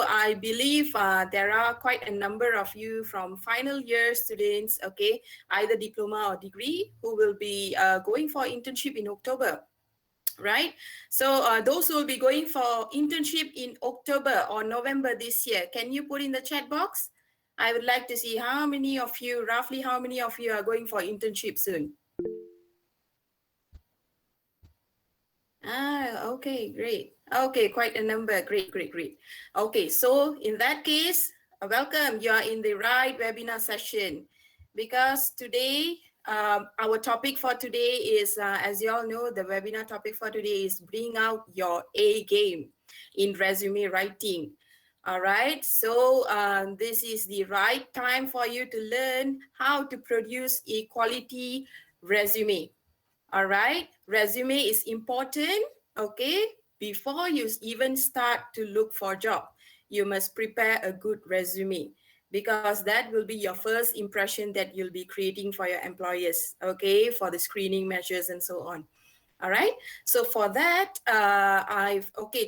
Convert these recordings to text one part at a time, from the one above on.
I believe there are quite a number of you from final year students, okay, either diploma or degree, who will be going for internship in October, right? So those who will be going for internship in October or November this year, can you put in the chat box? I would like to see how many of you, roughly how many of you are going for internship soon? Okay, great. Okay, quite a number. Great, great, great. Okay, so in that case, welcome. You are in the right webinar session because today, our topic for today is, as you all know, the webinar topic for today is bring out your A game in resume writing. All right, so this is the right time for you to learn how to produce a quality resume. All right, resume is important, okay? Before you even start to look for a job, you must prepare a good resume because that will be your first impression that you'll be creating for your employers, okay? For the screening measures and so on. All right, so for that,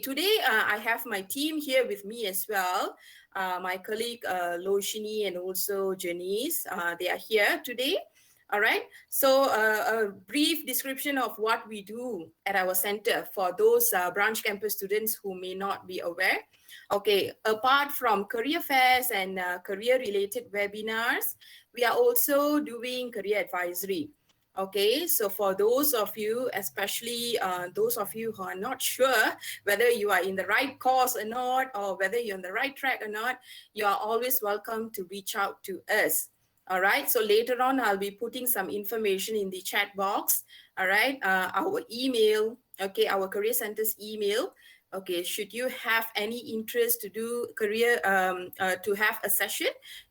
today I have my team here with me as well. My colleague Loshini and also Janice, they are here today. All right, so a brief description of what we do at our center for those branch campus students who may not be aware. Okay, apart from career fairs and career related webinars, we are also doing career advisory. Okay, so for those of you, especially those of you who are not sure whether you are in the right course or not, or whether you're on the right track or not, you are always welcome to reach out to us. All right, so later on, I'll be putting some information in the chat box. All right, our email, okay, our career center's email. Okay, should you have any interest to do career, to have a session,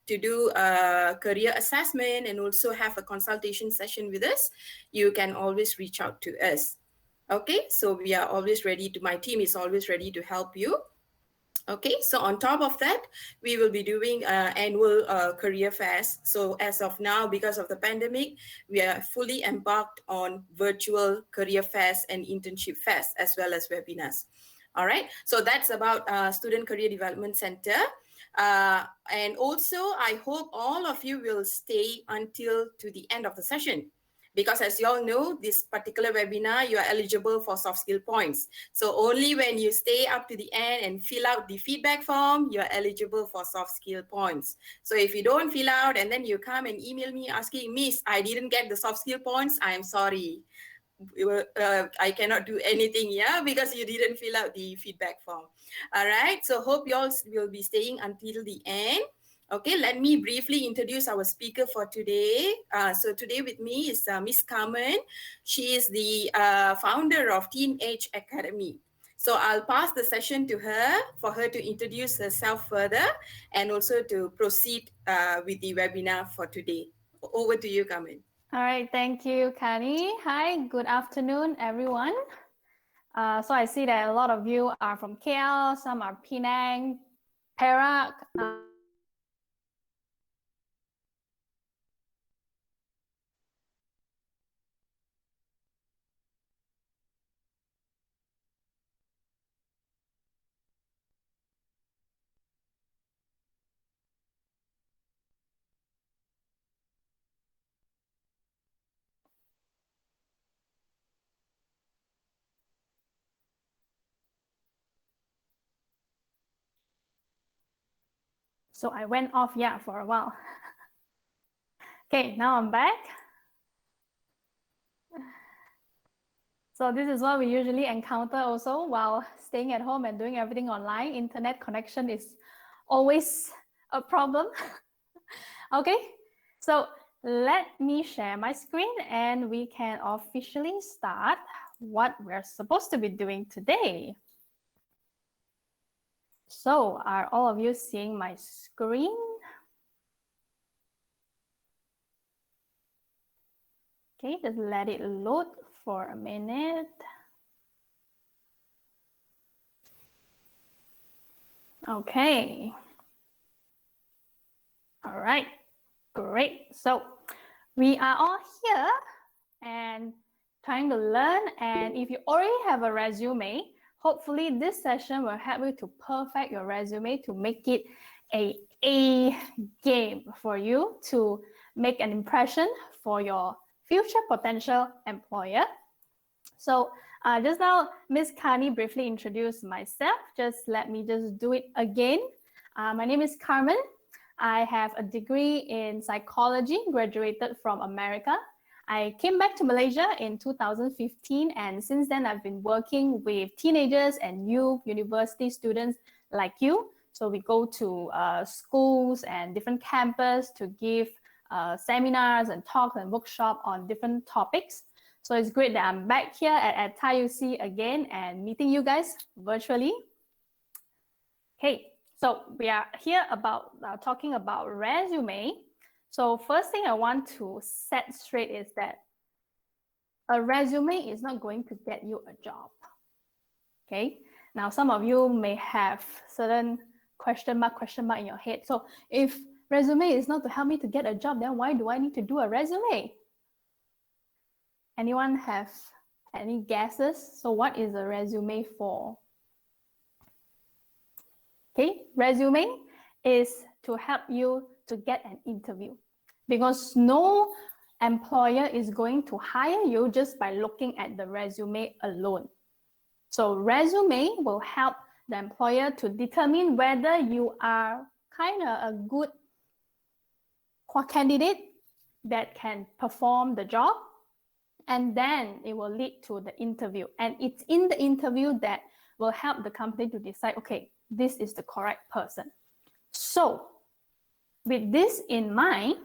to do a career assessment and also have a consultation session with us, you can always reach out to us. Okay, so we are always ready to, my team is always ready to help you. Okay, so on top of that, we will be doing annual career fairs. So as of now, because of the pandemic, we are fully embarked on virtual career fairs and internship fairs as well as webinars. All right, so that's about Student Career Development Center. And also, I hope all of you will stay until to the end of the session. Because as you all know, this particular webinar, you are eligible for soft skill points. So only when you stay up to the end and fill out the feedback form, you are eligible for soft skill points. So if you don't fill out and then you come and email me asking, Miss, I didn't get the soft skill points, I'm sorry. I cannot do anything, yeah, because you didn't fill out the feedback form. All right, so hope you all will be staying until the end. Okay, let me briefly introduce our speaker for today. So today with me is Miss Karmen. She is the founder of Teenage Academy. So I'll pass the session to her for her to introduce herself further and also to proceed with the webinar for today. Over to you, Karmen. All right, thank you, Kani. Hi, good afternoon, everyone. So I see that a lot of you are from KL, some are Penang, Perak. So I went off, yeah, for a while. Okay, now I'm back. So this is what we usually encounter also while staying at home and doing everything online. Internet connection is always a problem. Okay, so let me share my screen and we can officially start what we're supposed to be doing today. So are all of you seeing my screen? Okay, just let it load for a minute. Okay. All right, great. So we are all here and trying to learn. And if you already have a resume, Hopefully this session will help you to perfect your resume to make it a game for you to make an impression for your future potential employer. So just now, Ms. Kani briefly introduced myself. Just let me just do it again. My name is Karmen. I have a degree in psychology, graduated from America. I came back to Malaysia in 2015, and since then I've been working with teenagers and youth university students like you. So we go to schools and different campuses to give seminars and talks and workshops on different topics. So it's great that I'm back here at TAIUC again and meeting you guys virtually. Okay, so we are here about talking about resume. So first thing I want to set straight is that a resume is not going to get you a job. Okay, now some of you may have certain question mark in your head. So if resume is not to help me to get a job, then why do I need to do a resume? Anyone have any guesses? So what is a resume for? Okay, resume is to help you to get an interview, because no employer is going to hire you just by looking at the resume alone. So resume will help the employer to determine whether you are kind of a good candidate that can perform the job, and then it will lead to the interview. And it's in the interview that will help the company to decide, okay, this is the correct person. So with this in mind,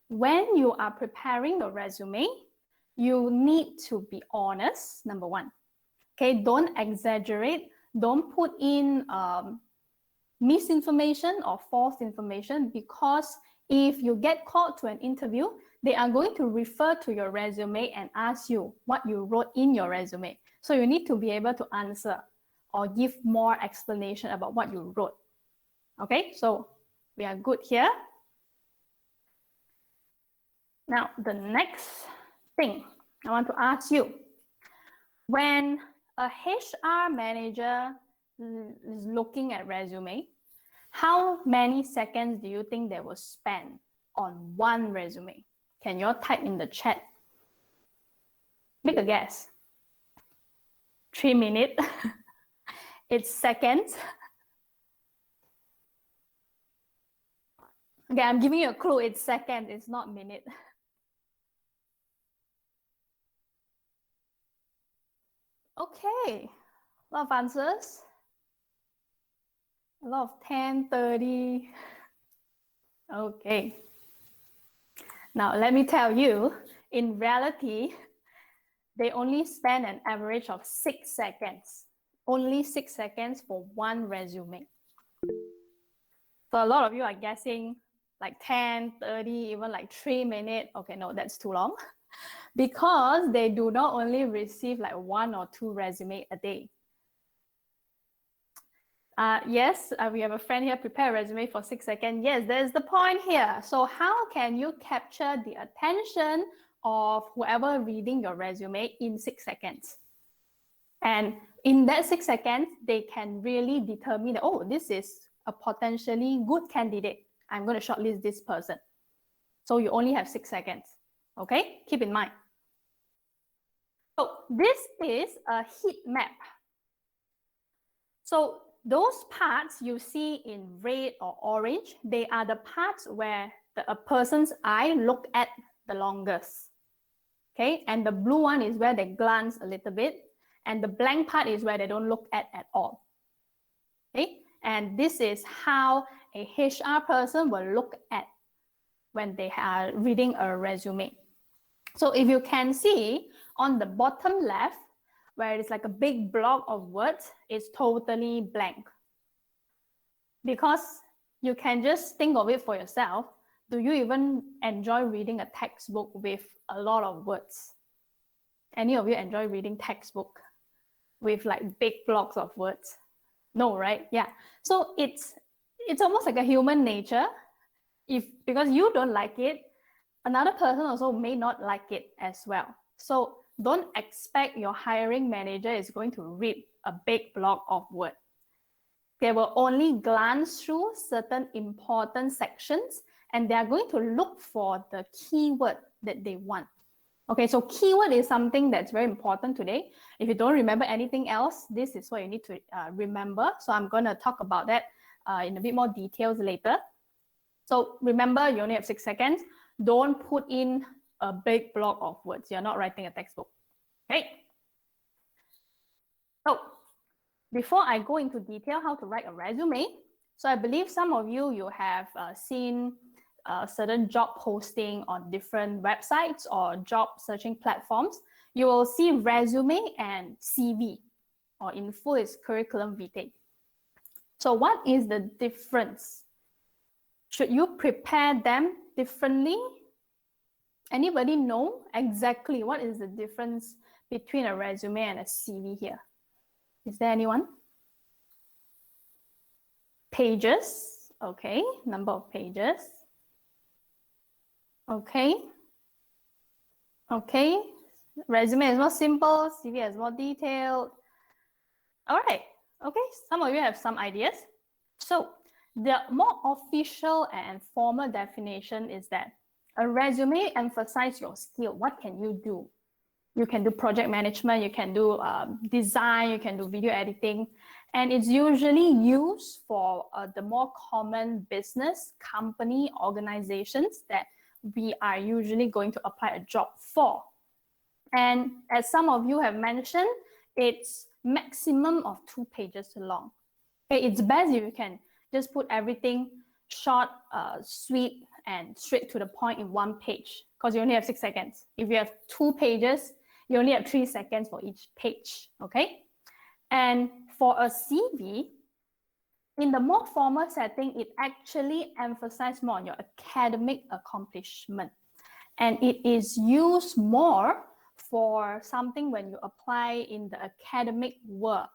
when you are preparing your resume, you need to be honest, number one. Okay, don't exaggerate. Don't put in misinformation or false information, because if you get called to an interview, they are going to refer to your resume and ask you what you wrote in your resume. So you need to be able to answer or give more explanation about what you wrote. Okay, so we are good here. Now, the next thing I want to ask you, when a HR manager is looking at resume, how many seconds do you think they will spend on one resume? Can you all type in the chat? Make a guess. 3 minutes. It's seconds. Okay, I'm giving you a clue. It's seconds. It's not minute. Okay, a lot of answers. A lot of 10, 30. Okay. Now, let me tell you, in reality, they only spend an average of 6 seconds. Only 6 seconds for one resume. So a lot of you are guessing like 10, 30, even like 3 minutes. Okay, no, that's too long. Because they do not only receive like 1 or 2 resumes a day. Yes, we have a friend here, prepare a resume for 6 seconds. Yes, there's the point here. So how can you capture the attention of whoever reading your resume in 6 seconds? And in that 6 seconds, they can really determine that, oh, this is a potentially good candidate. I'm going to shortlist this person. So you only have 6 seconds. Okay, keep in mind. So this is a heat map. So those parts you see in red or orange, they are the parts where a person's eye look at the longest. Okay, and the blue one is where they glance a little bit, and the blank part is where they don't look at all. Okay, and this is how a HR person will look at when they are reading a resume. So if you can see on the bottom left, where it's like a big block of words, it's totally blank. Because you can just think of it for yourself. Do you even enjoy reading a textbook with a lot of words? Any of you enjoy reading textbook with like big blocks of words? No, right? Yeah. So it's almost like a human nature. Because you don't like it, another person also may not like it as well. So don't expect your hiring manager is going to read a big block of word. They will only glance through certain important sections and they are going to look for the keyword that they want. Okay, so keyword is something that's very important today. If you don't remember anything else, this is what you need to remember. So I'm going to talk about that in a bit more details later. So remember, you only have 6 seconds. Don't put in a big block of words. You're not writing a textbook. Okay. So before I go into detail how to write a resume, so I believe some of you have seen certain job posting on different websites or job searching platforms. You will see resume and CV, or in full is curriculum vitae. So what is the difference? Should you prepare them differently? Anybody know exactly what is the difference between a resume and a CV here? Is there anyone? Pages, okay, number of pages. Okay. Okay, resume is more simple, CV is more detailed. All right, okay, some of you have some ideas. So the more official and formal definition is that a resume emphasizes your skill. What can you do? You can do project management, you can do design, you can do video editing, and it's usually used for the more common business, company, organizations that we are usually going to apply a job for. And as some of you have mentioned, it's maximum of 2 pages long. Okay, it's best if you can just put everything short, sweet, and straight to the point in 1 page, because you only have 6 seconds. If you have 2 pages, you only have 3 seconds for each page, okay? And for a CV, in the more formal setting, it actually emphasizes more on your academic accomplishment. And it is used more for something when you apply in the academic world,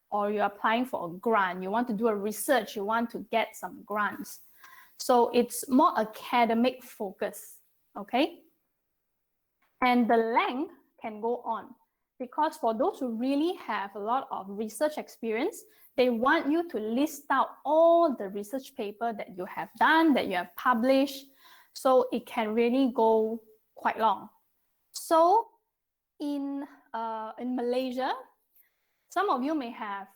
or you're applying for a grant, you want to do a research, you want to get some grants. So it's more academic focus, okay? And the length can go on, because for those who really have a lot of research experience, they want you to list out all the research paper that you have done, that you have published, so it can really go quite long. So in Malaysia, some of you may have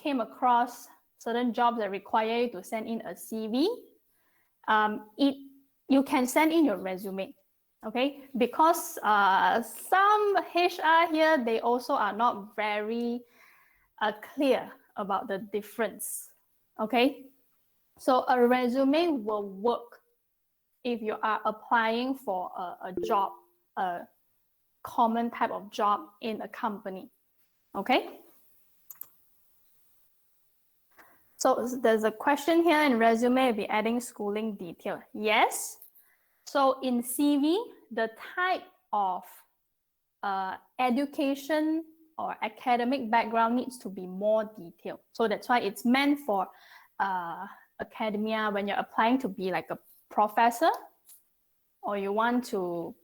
came across certain jobs that require you to send in a CV. You can send in your resume, okay? Because some HR here, they also are not very clear about the difference, okay? So a resume will work if you are applying for a job, a common type of job in a company, okay? So there's a question here in resume, will be adding schooling detail. Yes. So in CV, the type of education or academic background needs to be more detailed. So that's why it's meant for academia, when you're applying to be like a professor, or you want to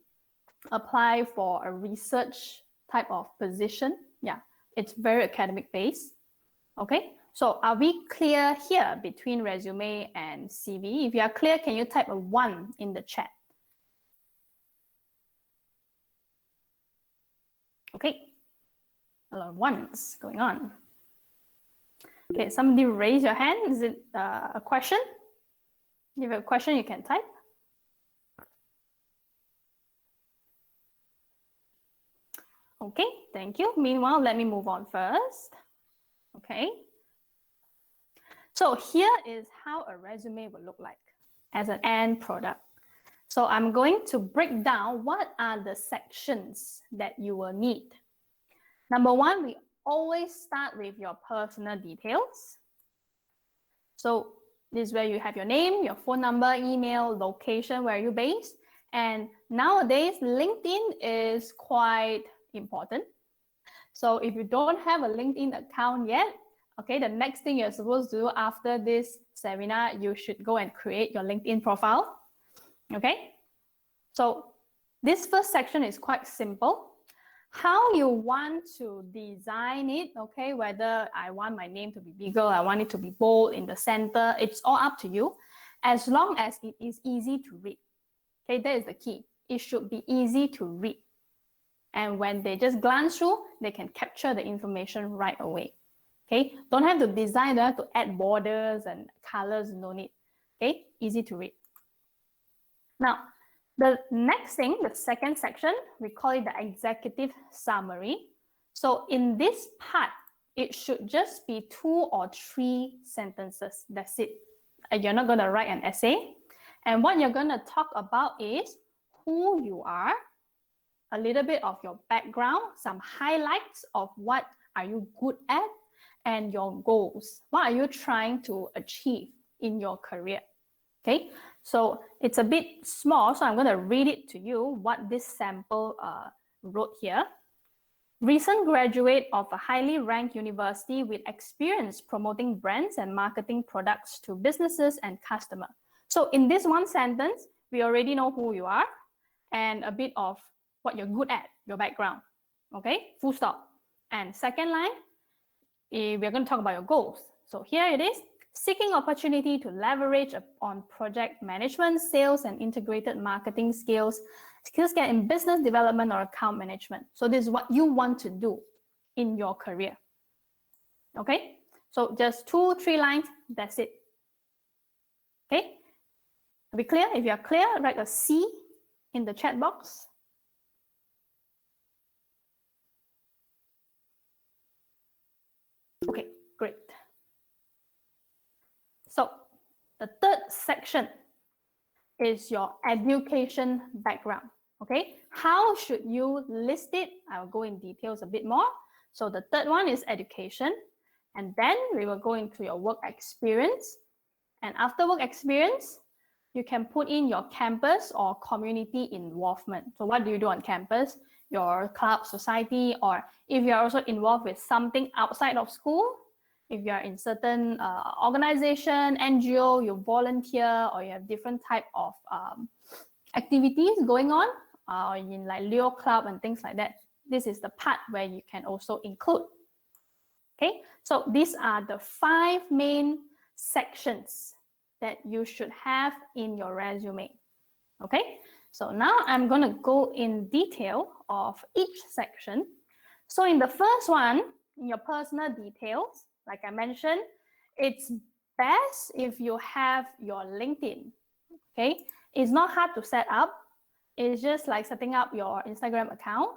apply for a research type of position. Yeah, it's very academic based. Okay. So are we clear here between resume and CV? If you are clear, can you type a 1 in the chat? Okay, a lot of ones going on. Okay, somebody raise your hand. Is it a question? If you have a question, you can type. Okay, thank you. Meanwhile, let me move on first. Okay. So here is how a resume will look like as an end product. So I'm going to break down what are the sections that you will need. Number 1, we always start with your personal details. So this is where you have your name, your phone number, email, location, where you're based. And nowadays, LinkedIn is quite important. So if you don't have a LinkedIn account yet, okay, the next thing you're supposed to do after this seminar, you should go and create your LinkedIn profile. Okay, so this first section is quite simple. how you want to design it, okay, whether I want my name to be bigger, I want it to be bold in the center, it's all up to you, as long as it is easy to read. Okay, that is the key. It should be easy to read. And when they just glance through, they can capture the information right away. Okay, don't have to design, don't have to add borders and colors, no need. Okay, easy to read. Now, the next thing, the second section, we call it the executive summary. So in this part, it should just be 2 or 3 sentences. That's it. You're not going to write an essay. And what you're going to talk about is who you are, a little bit of your background, some highlights of what are you good at, and your goals. What are you trying to achieve in your career? Okay, so it's a bit small, so I'm going to read it to you what this sample wrote here. Recent graduate of a highly ranked university with experience promoting brands and marketing products to businesses and customers. So in this one sentence, we already know who you are and a bit of what you're good at, your background. Okay, full stop. And second line, we're going to talk about your goals. So here it is. Seeking opportunity to leverage on project management, sales, and integrated marketing skills get in business development or account management. So this is what you want to do in your career. Okay, so just 2-3 lines, that's it. Okay, are we clear? If you are clear, write a C in the chat box. Okay, great. So the third section is your education background. Okay, how should you list it? I'll go in details a bit more. So the third one is education, and then we will go into your work experience. And after work experience, you can put in your campus or community involvement. So what do you do on campus? Your club, society, or if you're also involved with something outside of school, if you're in certain organization, NGO, you volunteer, or you have different type of activities going on, in like Leo Club and things like that. This is the part where you can also include. Okay, so these are the 5 main sections that you should have in your resume. Okay, so now I'm going to go in detail of each section. So in the first one, in your personal details, like I mentioned, it's best if you have your LinkedIn. Okay, it's not hard to set up. It's just like setting up your Instagram account.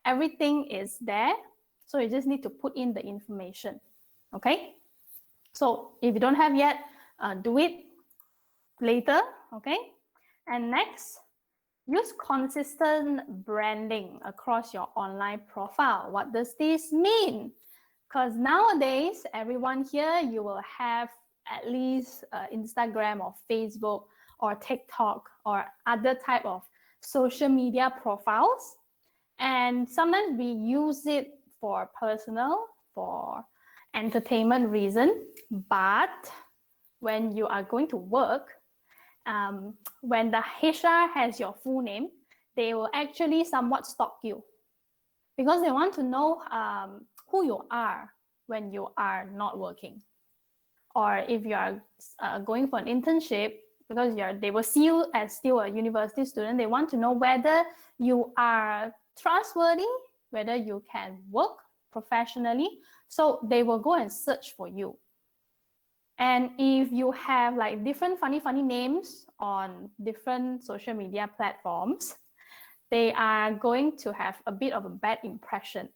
Everything is there. So you just need to put in the information. Okay, so if you don't have yet, do it later. Okay, and next, use consistent branding across your online profile. What does this mean? Because nowadays, everyone here, you will have at least Instagram or Facebook or TikTok or other type of social media profiles. And sometimes we use it for personal, for entertainment reason. But when you are going to work, when the HR has your full name, they will actually somewhat stalk you because they want to know who you are when you are not working. Or if you are going for an internship, because they will see you as still a university student, they want to know whether you are trustworthy, whether you can work professionally. So they will go and search for you. And if you have like different funny names on different social media platforms, they are going to have a bit of a bad impression.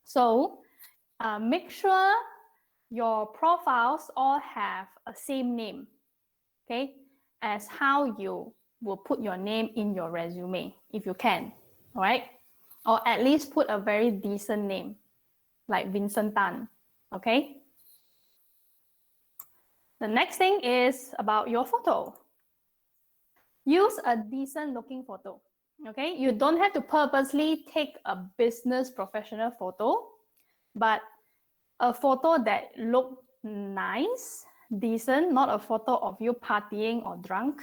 So make sure your profiles all have a same name, okay, as how you will put your name in your resume, if you can, all right? Or at least put a very decent name, like Vincent Tan, okay? The next thing is about your photo. Use a decent looking photo, okay? You don't have to purposely take a business professional photo, but a photo that look nice, decent, not a photo of you partying or drunk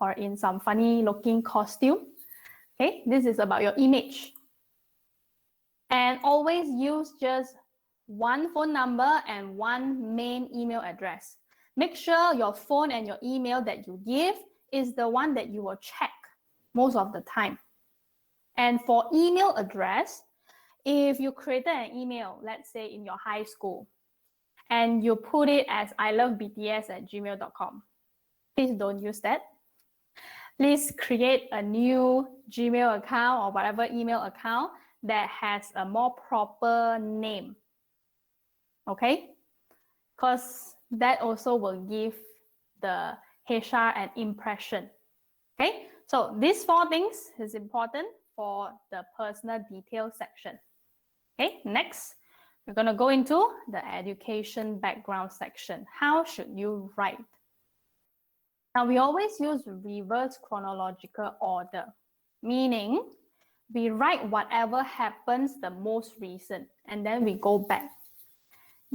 or in some funny looking costume. Okay, this is about your image. And always use just one phone number and one main email address. Make sure your phone and your email that you give is the one that you will check most of the time. And for email address, if you created an email, let's say in your high school, and you put it as ilovebts@gmail.com, please don't use that. Please create a new Gmail account or whatever email account that has a more proper name. Okay? Because that also will give the HR an impression. Okay? So these 4 things is important for the personal details section. Okay, next, we're going to go into the education background section. How should you write? Now, we always use reverse chronological order, meaning we write whatever happens the most recent, and then we go back.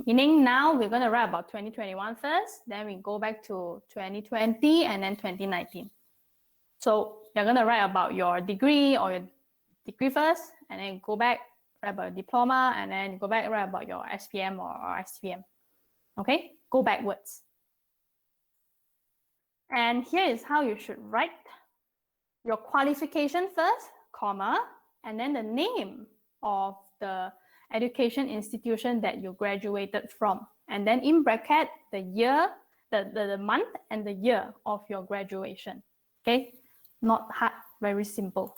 Meaning now we're going to write about 2021 first, then we go back to 2020 and then 2019. So you're going to write about your degree or your degree first, and then go back, write about diploma, and then go back, write about your SPM or SPM. Okay, go backwards. And here is how you should write your qualification first, comma, and then the name of the education institution that you graduated from. And then in bracket, the year, the month and the year of your graduation. Okay, not hard, very simple.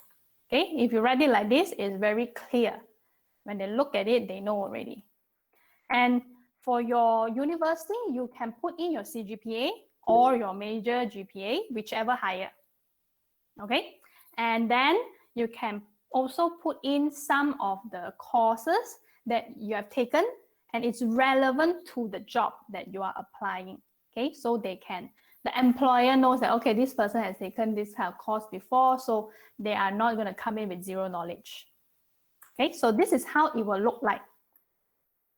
Okay, if you write it like this, it's very clear. When they look at it, they know already. And for your university, you can put in your CGPA or your major GPA, whichever higher. Okay, and then you can also put in some of the courses that you have taken and it's relevant to the job that you are applying. Okay, so the employer knows that, okay, this person has taken this kind of course before, so they are not going to come in with zero knowledge. Okay, so this is how it will look like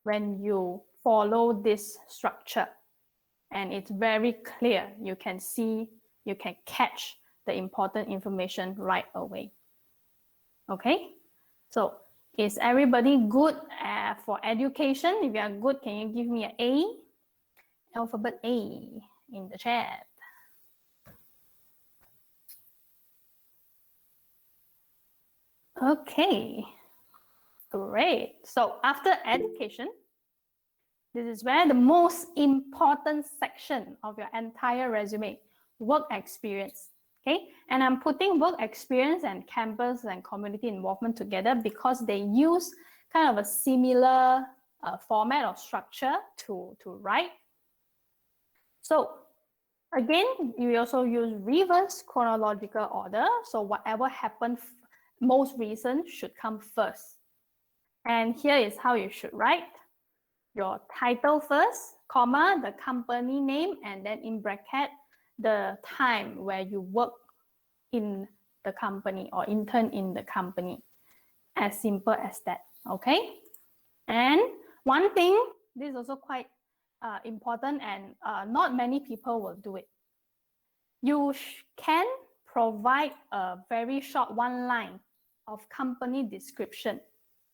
when you follow this structure. And it's very clear. You can see, you can catch the important information right away. Okay, so is everybody good for education? If you are good, can you give me an A? Alphabet A in the chat. Okay, great. So after education, this is where the most important section of your entire resume, work experience. Okay, and I'm putting work experience and campus and community involvement together because they use kind of a similar format or structure to write. So again, you also use reverse chronological order. So whatever happened most recent should come first. And here is how you should write. Your title first, comma, the company name, and then in bracket, the time where you work in the company or intern in the company. As simple as that, okay? And one thing, this is also quite important and not many people will do it. You can provide a very short one line of company description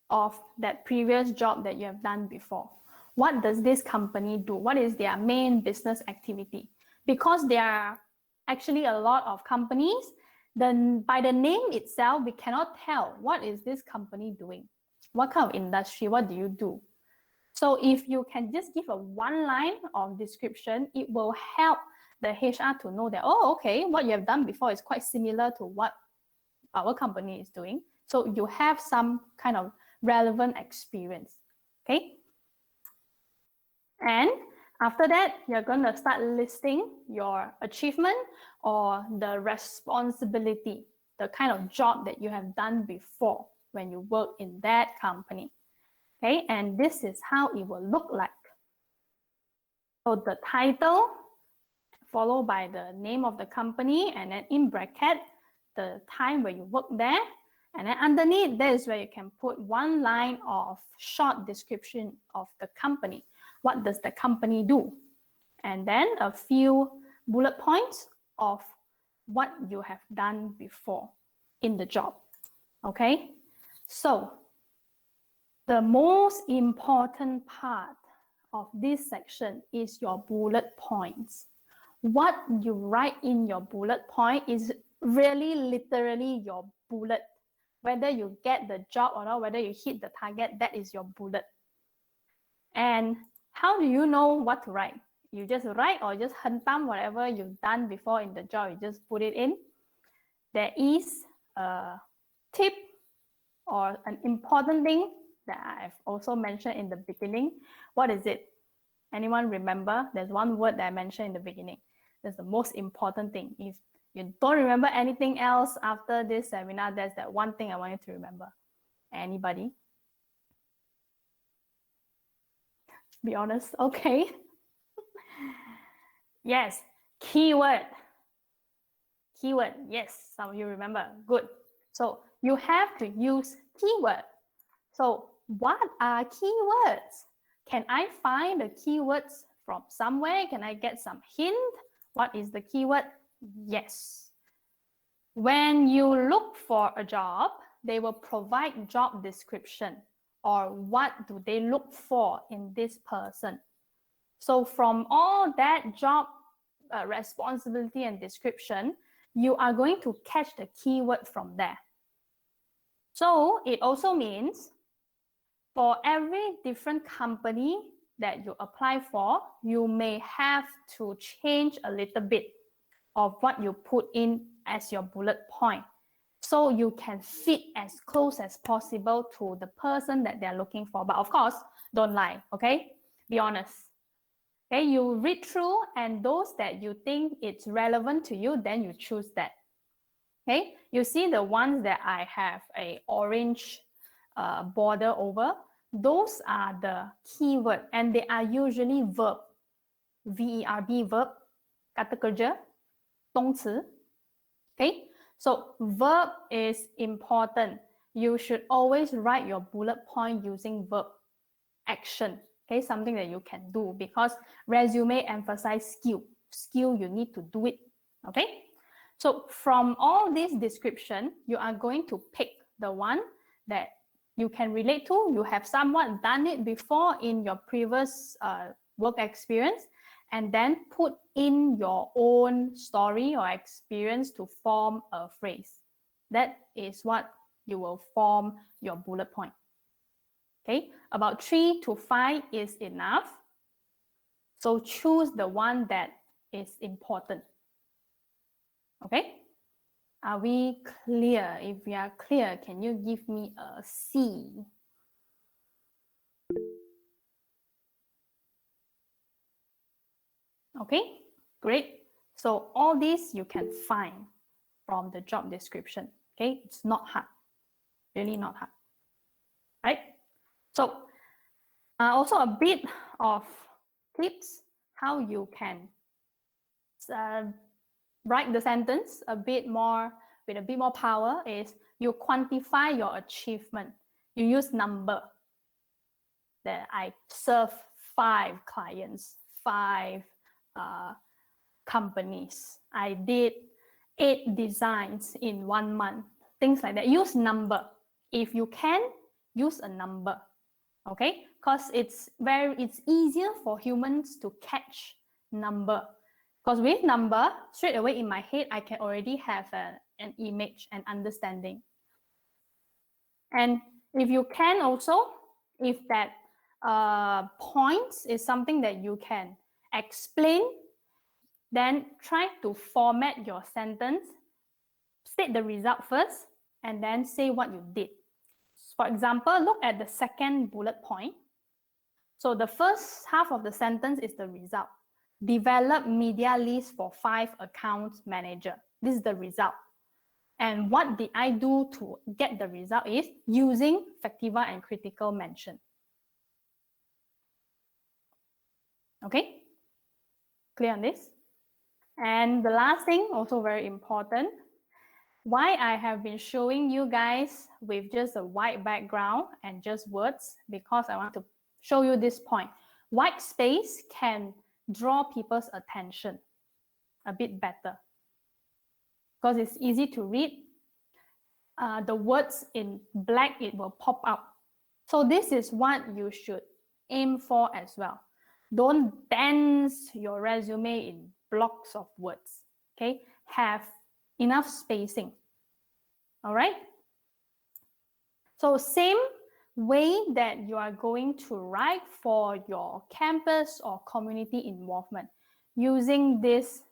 of that previous job that you have done before. What does this company do? What is their main business activity? Because there are actually a lot of companies, then by the name itself, we cannot tell what is this company doing? What kind of industry? What do you do? So if you can just give a one line of description, it will help the HR to know that, oh, okay, what you have done before is quite similar to what our company is doing. So you have some kind of relevant experience, okay? And after that, you're going to start listing your achievement or the responsibility, the kind of job that you have done before when you work in that company. Okay, and this is how it will look like. So the title, followed by the name of the company, and then in bracket, the time where you work there. And then underneath, that is where you can put one line of short description of the company. What does the company do? And then a few bullet points of what you have done before in the job. Okay, so The most important part of this section is your bullet points. What you write in your bullet point is really literally your bullet. Whether you get the job or not, whether you hit the target, that is your bullet. And how do you know what to write? You just write or just hentam whatever you've done before in the job, you just put it in. There is a tip or an important thing that I've also mentioned in the beginning. What is it? Anyone remember? There's one word that I mentioned in the beginning. That's the most important thing. If you don't remember anything else after this seminar, there's that one thing I want you to remember. Anybody? Be honest. Okay. Yes. Keyword. Keyword. Yes. Some of you remember. Good. So you have to use keyword. So what are keywords? Can I find the keywords from somewhere? Can I get some hint? What is the keyword? Yes. When you look for a job, they will provide job description or what do they look for in this person. So from all that job responsibility and description, you are going to catch the keyword from there. So it also means for every different company that you apply for, you may have to change a little bit of what you put in as your bullet point, so you can fit as close as possible to the person that they're looking for. But of course, don't lie, okay? Be honest. Okay, you read through, and those that you think it's relevant to you, then you choose that. Okay, you see the ones that I have a orange border over, those are the keyword, and they are usually verb, V-E-R-B, verb, kata kerja, 动词. Okay, so verb is important. You should always write your bullet point using verb action. Okay, something that you can do, because resume emphasize skill. Skill, you need to do it. Okay, so from all this description, you are going to pick the one that you can relate to. You have somewhat done it before in your previous work experience, and then put in your own story or experience to form a phrase. That is what you will form your bullet point. Okay, about 3 to 5 is enough. So choose the one that is important. Okay, are we clear? If we are clear, can you give me a C? Okay, great. So all this you can find from the job description. Okay, it's not hard, really not hard, right? So also a bit of tips how you can write the sentence a bit more with a bit more power is you quantify your achievement. You use number. That I serve 5 clients, 5 companies. I did 8 designs in 1 month. Things like that. Use number. If you can, use a number. Okay, because it's easier for humans to catch number. Because with number, straight away in my head, I can already have an image and understanding. And if you can also, if that points is something that you can explain, then try to format your sentence, state the result first, and then say what you did. For example, look at the second bullet point. So the first half of the sentence is the result. Develop media list for 5 accounts manager. This is the result. And what did I do to get the result is using Factiva and critical mention. Okay, clear on this? And the last thing, also very important, why I have been showing you guys with just a white background and just words, because I want to show you this point. White space can draw people's attention a bit better because it's easy to read. The words in black, it will pop out. So this is what you should aim for as well. Don't dense your resume in blocks of words. Okay, have enough spacing. All right. So same way that you are going to write for your campus or community involvement using this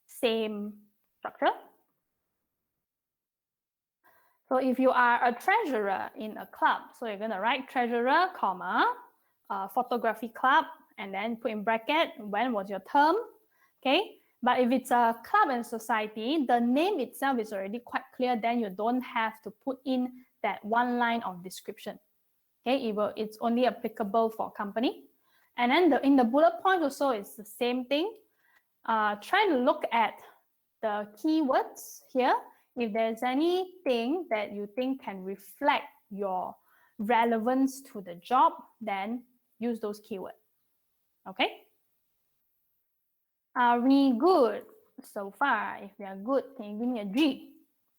same structure. So if you are a treasurer in a club, so you're going to write treasurer, comma, photography club, and then put in bracket, when was your term, okay? But if it's a club and society, the name itself is already quite clear, then you don't have to put in that one line of description, okay? It's only applicable for company. And then in the bullet point also, it's the same thing. Try to look at the keywords here. If there's anything that you think can reflect your relevance to the job, then use those keywords. Okay? Are we good so far? If we are good, can you give me a G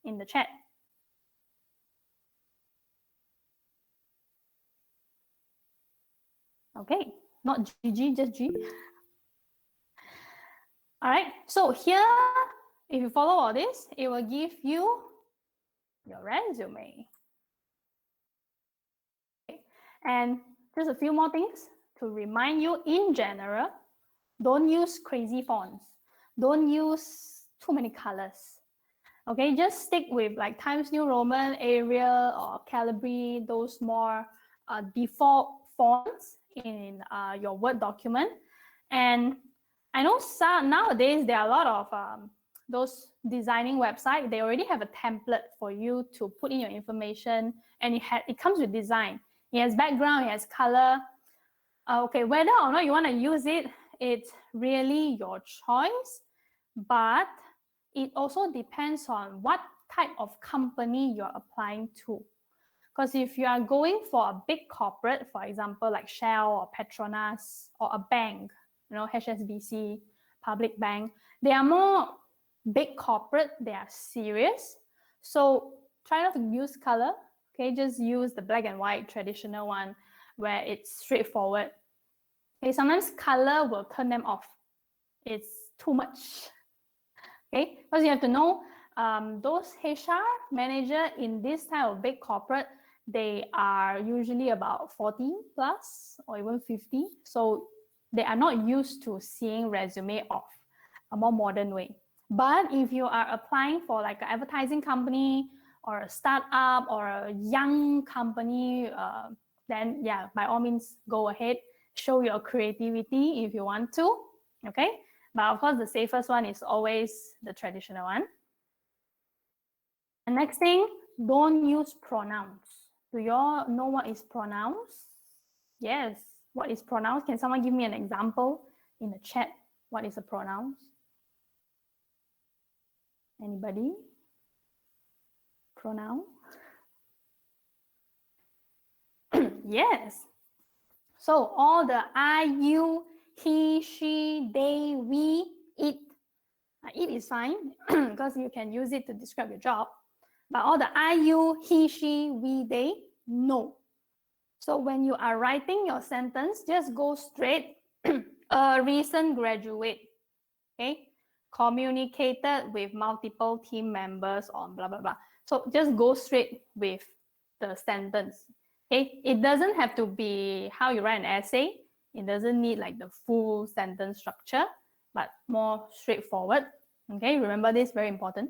in the chat? Okay, not GG, just G. All right, so here, if you follow all this, it will give you your resume. Okay. And just a few more things to remind you in general, don't use crazy fonts. Don't use too many colors. Okay, just stick with like Times New Roman, Arial, or Calibri, those more default fonts in your Word document. And I know nowadays there are a lot of those designing websites. They already have a template for you to put in your information, and it comes with design. It has background, it has color. Okay, whether or not you want to use it, it's really your choice, but it also depends on what type of company you're applying to. Because if you are going for a big corporate, for example, like Shell or Petronas or a bank, you know, HSBC, public bank, they are more big corporate, they are serious. So try not to use color, okay? Just use the black and white traditional one where it's straightforward. Okay, sometimes color will turn them off. It's too much. Okay, because you have to know those HR manager in this type of big corporate, they are usually about 40 plus or even 50. So they are not used to seeing resume of a more modern way. But if you are applying for like an advertising company or a startup or a young company, then yeah, by all means, go ahead, show your creativity if you want to, okay? But of course, the safest one is always the traditional one. The next thing, don't use pronouns. Do you all know what is pronouns? Yes, what is pronouns? Can someone give me an example in the chat? What is a pronouns? Anybody? Pronoun? Yes. So all the I, you, he, she, they, we, it. It is fine because you can use it to describe your job. But all the I, you, he, she, we, they, no. So when you are writing your sentence, just go straight. A recent graduate, okay? Communicated with multiple team members on blah, blah, blah. So just go straight with the sentence, okay? It doesn't have to be how you write an essay. It doesn't need like the full sentence structure, but more straightforward. Okay, remember this, very important.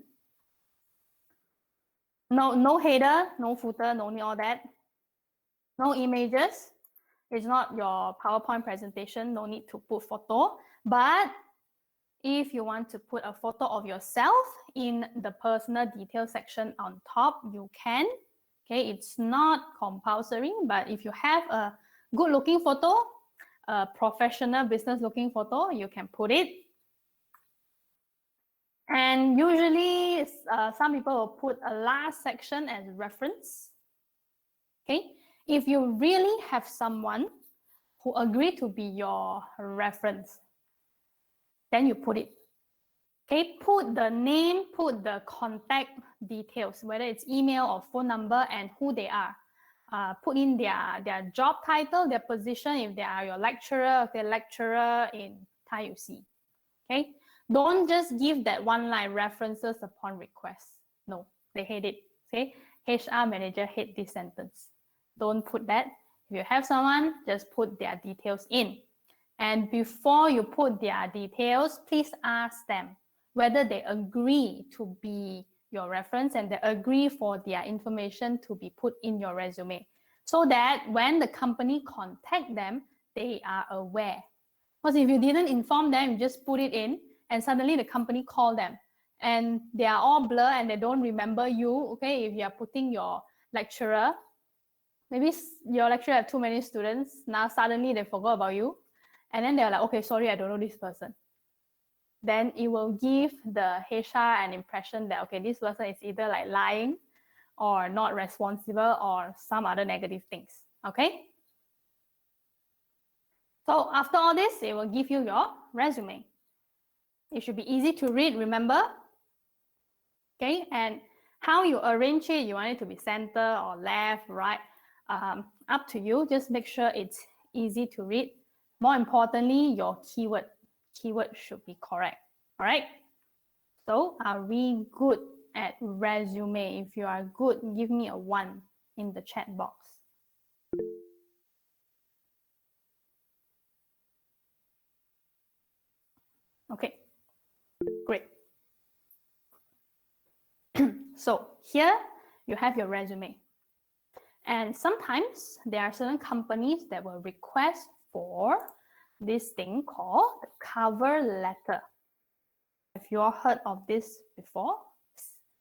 No header, no footer, no need all that. No images. It's not your PowerPoint presentation, no need to put photo. But if you want to put a photo of yourself in the personal detail section on top, you can. Okay, it's not compulsory, but if you have a good looking photo, a professional business looking photo, you can put it. And usually some people will put a last section as reference. Okay, if you really have someone who agree to be your reference, then you put it. Okay, put the name, put the contact details, whether it's email or phone number and who they are. put in their job title, their position, if they are your lecturer, okay, lecturer in Thai UC. Okay, don't just give that one line references upon request. No, they hate it. Okay, HR manager hate this sentence. Don't put that. If you have someone, just put their details in. And before you put their details, please ask them whether they agree to be your reference and they agree for their information to be put in your resume, so that when the company contact them, they are aware. Because if you didn't inform them, you just put it in and suddenly the company call them and they are all blur and they don't remember you. Okay, if you are putting your lecturer, maybe your lecturer have too many students, now suddenly they forgot about you, and then they're like, okay, sorry, I don't know this person. Then it will give the HR an impression that, okay, this person is either like lying or not responsible or some other negative things. Okay, so after all this, it will give you your resume. It should be easy to read, remember? Okay, and how you arrange it, you want it to be center or left, right, up to you. Just make sure it's easy to read. More importantly, your keyword should be correct. All right, so are we good at resume? If you are good, give me a 1 in the chat box. Okay, great. So here you have your resume. And sometimes there are certain companies that will request for this thing called the cover letter. Have you all heard of this before?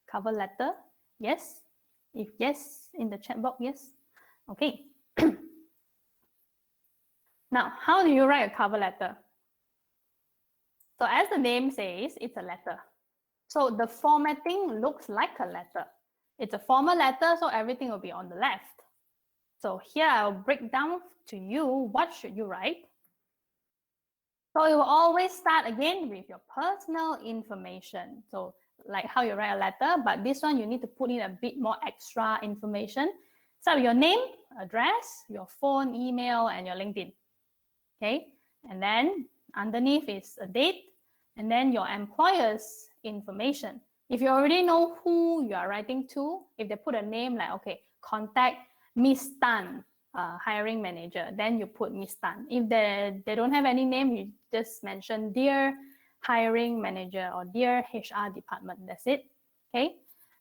Cover letter? Yes? If yes, in the chat box, yes? Okay. Now, how do you write a cover letter? So as the name says, it's a letter. So the formatting looks like a letter. It's a formal letter, so everything will be on the left. So here I'll break down to you what should you write. So it will always start again with your personal information. So like how you write a letter, but this one you need to put in a bit more extra information. So your name, address, your phone, email, and your LinkedIn. Okay, and then underneath is a date, and then your employer's information. If you already know who you are writing to, if they put a name like, okay, contact Miss Tan, hiring manager, then you put Miss Tan. If they don't have any name, you just mention dear hiring manager or dear HR department. That's it. Okay,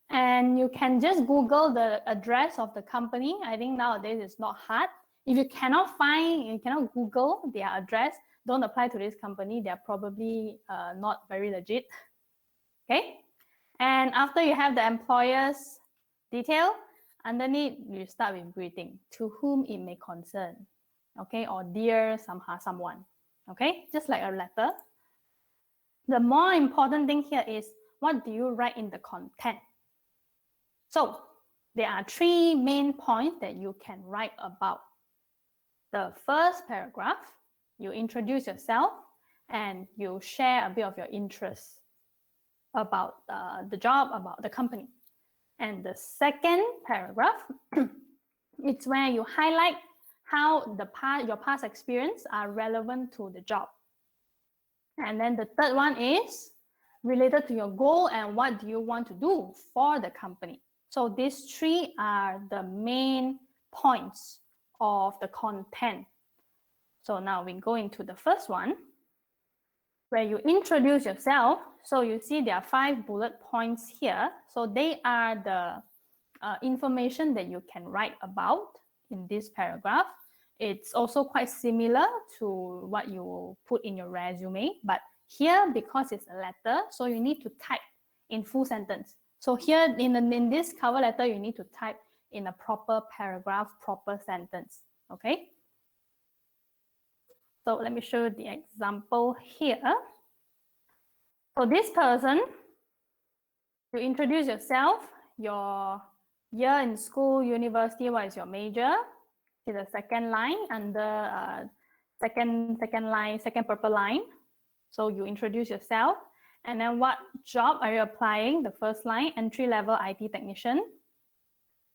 and you can just Google the address of the company. I think nowadays it's not hard. If you cannot Google their address, don't apply to this company. They're probably not very legit. Okay, and after you have the employer's detail, underneath you start with greeting, to whom it may concern. Okay, or dear someone. Okay, just like a letter. The more important thing here is, what do you write in the content? So there are 3 main points that you can write about. The first paragraph, you introduce yourself and you share a bit of your interests about the job, about the company. And the second paragraph, it's where you highlight how your past experience are relevant to the job. And then the third one is related to your goal and what do you want to do for the company. So these 3 are the main points of the content. So now we go into the first one, where you introduce yourself. So you see there are 5 bullet points here. So they are the information that you can write about in this paragraph. It's also quite similar to what you put in your resume, but here, because it's a letter, so you need to type in full sentence. So here in this cover letter, you need to type in a proper paragraph, proper sentence. Okay. So let me show you the example here. So this person, you introduce yourself, your year in school, university, what is your major? See the second line under second purple line. So you introduce yourself, and then what job are you applying? The first line, entry-level IT technician.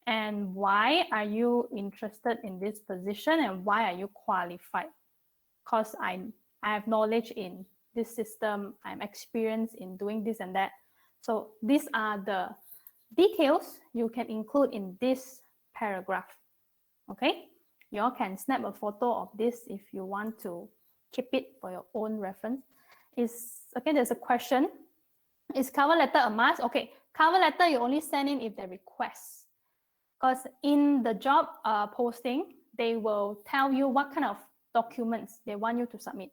and why are you interested in this position, and why are you qualified? Because I have knowledge in this system, I'm experienced in doing this and that. So these are the details you can include in this paragraph. Okay, you all can snap a photo of this if you want to keep it for your own reference. Again, there's a question. Is cover letter a must? Okay, cover letter you only send in if they request. Because in the job posting, they will tell you what kind of documents they want you to submit.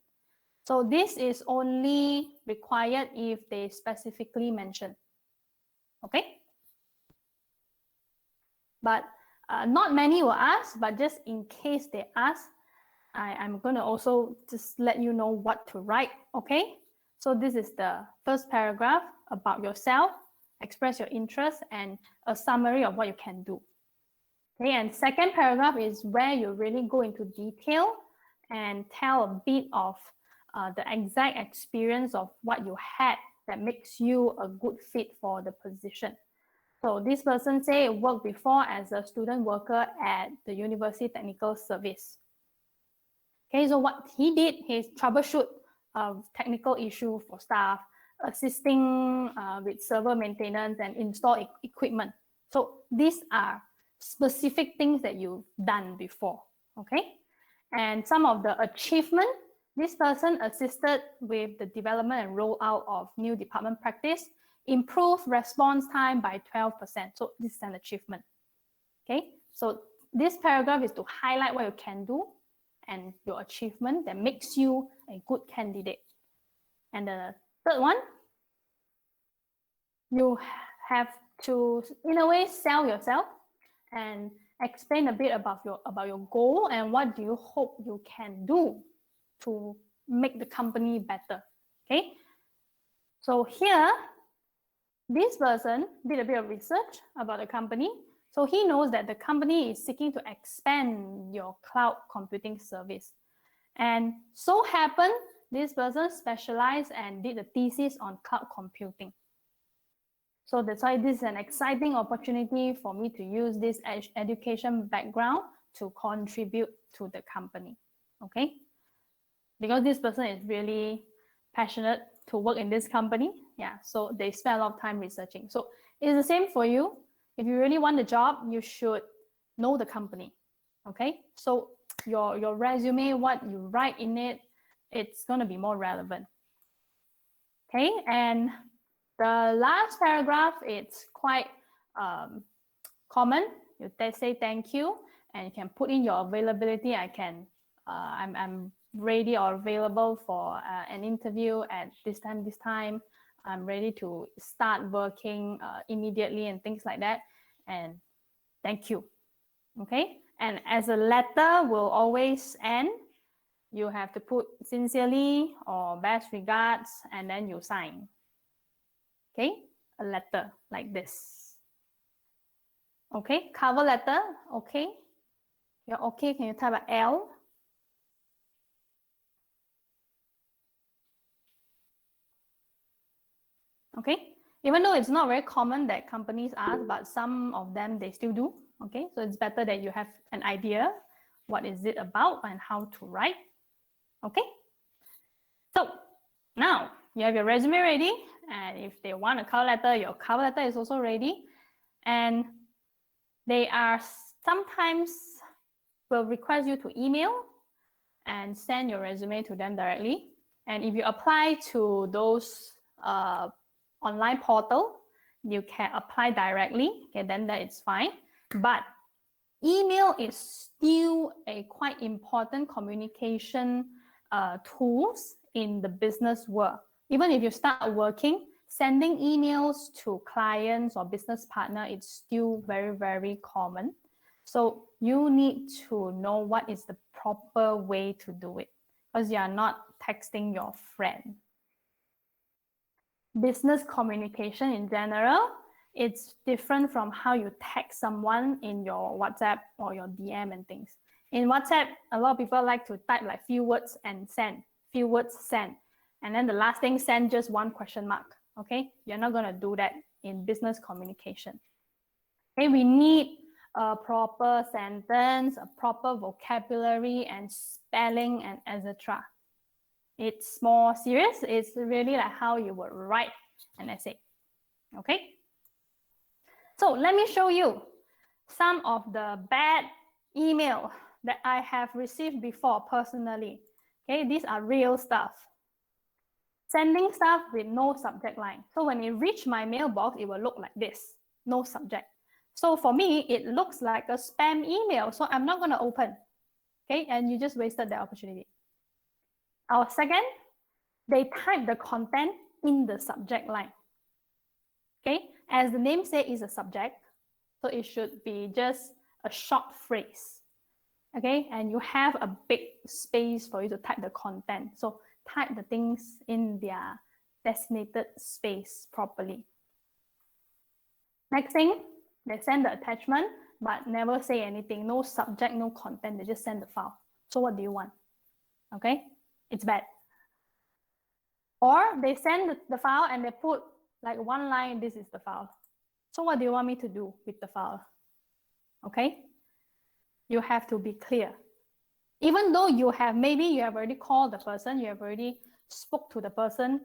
So this is only required if they specifically mention. Okay? But not many will ask, but just in case they ask, I'm going to also just let you know what to write. Okay? So this is the first paragraph about yourself, express your interest, and a summary of what you can do. Okay, and second paragraph is where you really go into detail and tell a bit of the exact experience of what you had that makes you a good fit for the position. So this person say worked before as a student worker at the University Technical Service. Okay, so what he did is troubleshoot technical issue for staff, assisting with server maintenance and install equipment. So these are specific things that you've done before, okay? And some of the achievement, this person assisted with the development and rollout of new department practice, improved response time by 12%. So this is an achievement, okay? So this paragraph is to highlight what you can do and your achievement that makes you a good candidate. And the third one, you have to, in a way, sell yourself and explain a bit about your goal and what do you hope you can do to make the company better. Okay, so here this person did a bit of research about the company, so he knows that the company is seeking to expand your cloud computing service, and so happened this person specialized and did a thesis on cloud computing. So that's why this is an exciting opportunity for me to use this education background to contribute to the company, okay? Because this person is really passionate to work in this company, yeah, so they spend a lot of time researching. So it's the same for you. If you really want the job, you should know the company, okay? So your resume, what you write in it, it's gonna be more relevant, okay? And the last paragraph, it's quite common. You say thank you, and you can put in your availability. I'm ready or available for an interview at this time. I'm ready to start working immediately and things like that. And thank you. Okay. And as a letter will always end, you have to put sincerely or best regards, and then you sign. Okay, a letter like this. Okay, cover letter, okay. You're okay, can you type an L? Okay, even though it's not very common that companies ask, but some of them, they still do. Okay, so it's better that you have an idea what is it about and how to write. Okay, so now you have your resume ready, and if they want a cover letter, your cover letter is also ready. And they are sometimes will request you to email and send your resume to them directly. And if you apply to those online portal, you can apply directly, okay, then that is fine. But email is still a quite important communication tools in the business world. Even if you start working, sending emails to clients or business partner, it's still very, very common. So you need to know what is the proper way to do it, because you are not texting your friend. Business communication in general, it's different from how you text someone in your WhatsApp or your DM and things. In WhatsApp, a lot of people like to type like few words and send, few words, send. And then the last thing, send just one question mark, okay? You're not gonna do that in business communication. Okay, we need a proper sentence, a proper vocabulary and spelling and etc. It's more serious. It's really like how you would write an essay. Okay. So let me show you some of the bad email that I have received before personally. Okay, these are real stuff. Sending stuff with no subject line. So when it reach my mailbox, it will look like this, no subject. So for me, it looks like a spam email. So I'm not going to open. Okay, and you just wasted the opportunity. Our second, they type the content in the subject line. Okay, as the name says, is a subject. So it should be just a short phrase. Okay, and you have a big space for you to type the content. So type the things in their designated space properly. Next thing, they send the attachment, but never say anything. No subject, no content. They just send the file. So what do you want? Okay, it's bad. Or they send the file and they put like one line, this is the file. So what do you want me to do with the file? Okay, you have to be clear. Even though maybe you have already called the person, you have already spoke to the person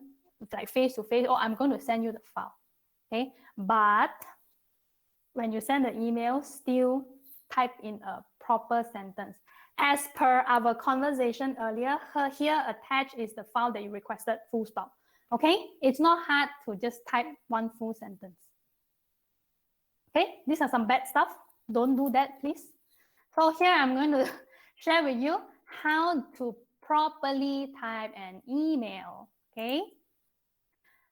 like face to face, oh, I'm going to send you the file. Okay, but when you send the email, still type in a proper sentence. As per our conversation earlier, here attached is the file that you requested, full stop. Okay, it's not hard to just type one full sentence. Okay, these are some bad stuff. Don't do that, please. So here I'm going to share with you how to properly type an email. Okay.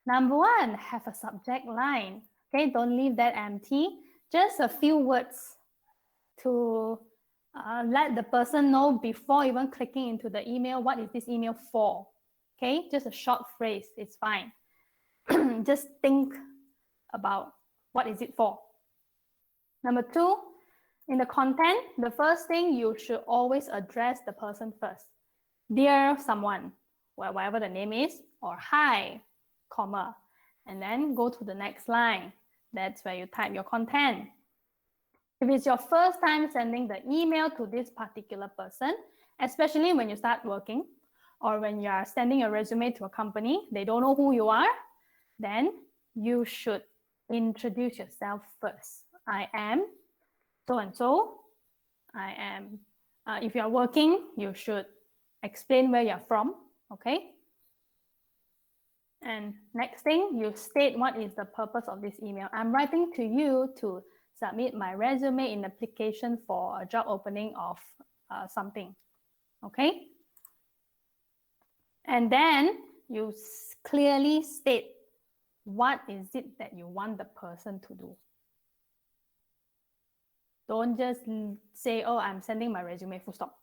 Number one, have a subject line. Okay, don't leave that empty. Just a few words to let the person know before even clicking into the email, what is this email for? Okay, just a short phrase, it's fine. Just think about what is it for. Number two, in the content, the first thing you should always address the person first. Dear someone, whatever the name is, or hi, comma, and then go to the next line. That's where you type your content. If it's your first time sending the email to this particular person, especially when you start working or when you are sending a resume to a company, they don't know who you are, then you should introduce yourself first. I am so-and-so. I am, if you are working, you should explain where you're from, okay? And next thing, you state what is the purpose of this email. I'm writing to you to submit my resume in application for a job opening of something, okay? And then you clearly state what is it that you want the person to do. Don't just say, oh, I'm sending my resume, full stop.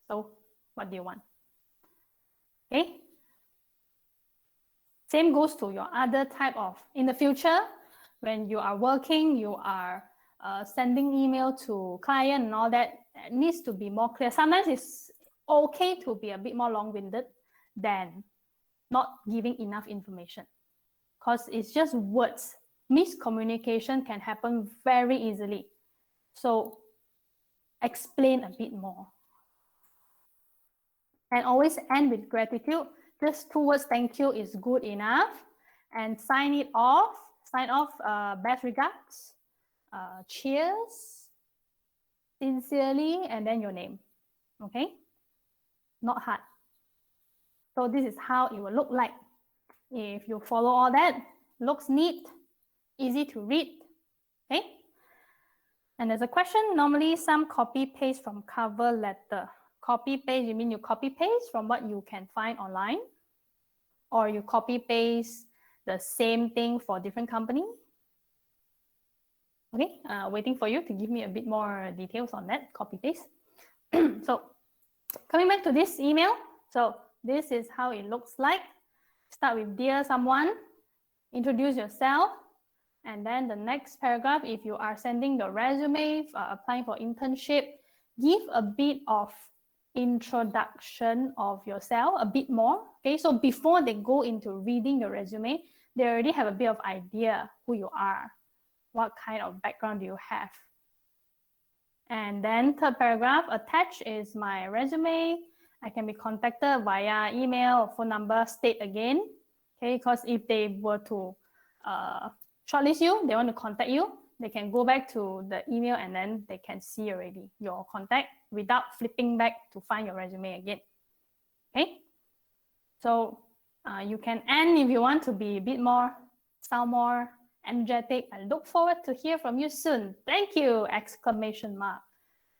So what do you want? Okay. Same goes to your other type of, in the future, when you are working, you are sending email to client and all that, it needs to be more clear. Sometimes it's okay to be a bit more long-winded than not giving enough information, because it's just words. Miscommunication can happen very easily. So explain a bit more. And always end with gratitude. Just 2 words, thank you, is good enough. And sign off, best regards, cheers, sincerely, and then your name. Okay? Not hard. So this is how it will look like. If you follow all that, looks neat, easy to read. Okay? And there's a question, normally some copy paste from cover letter. Copy paste, you mean you copy paste from what you can find online? Or you copy paste the same thing for different company? Okay, waiting for you to give me a bit more details on that, copy paste. So coming back to this email, so this is how it looks like. Start with dear someone, introduce yourself, and then the next paragraph, if you are sending the resume, applying for internship, give a bit of introduction of yourself, a bit more. Okay, so before they go into reading your resume, they already have a bit of idea who you are. What kind of background do you have? And then third paragraph, attached is my resume. I can be contacted via email or phone number, state again. Okay, because if they were to shortlist you, they want to contact you, they can go back to the email and then they can see already your contact without flipping back to find your resume again. Okay, so you can end if you want to be a bit more, sound more energetic. I look forward to hear from you soon. Thank you! Exclamation mark.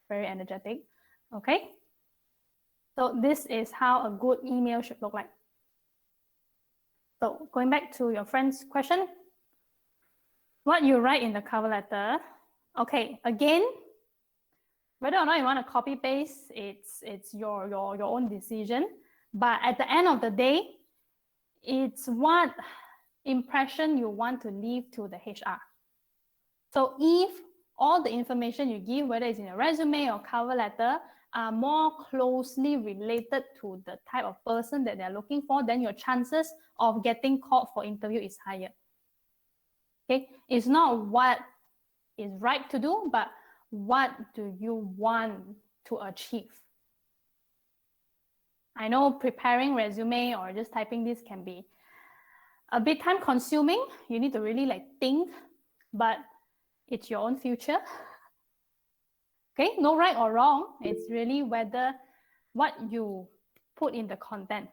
Very energetic. Okay, so this is how a good email should look like. So going back to your friend's question, what you write in the cover letter. Okay, again, whether or not you want to copy paste, it's your own decision. But at the end of the day, it's what impression you want to leave to the HR. So if all the information you give, whether it's in a resume or cover letter, are more closely related to the type of person that they're looking for, then your chances of getting called for interview is higher. Okay, it's not what is right to do, but what do you want to achieve? I know preparing resume or just typing this can be a bit time consuming. You need to really think, but it's your own future. Okay, no right or wrong. It's really whether what you put in the content.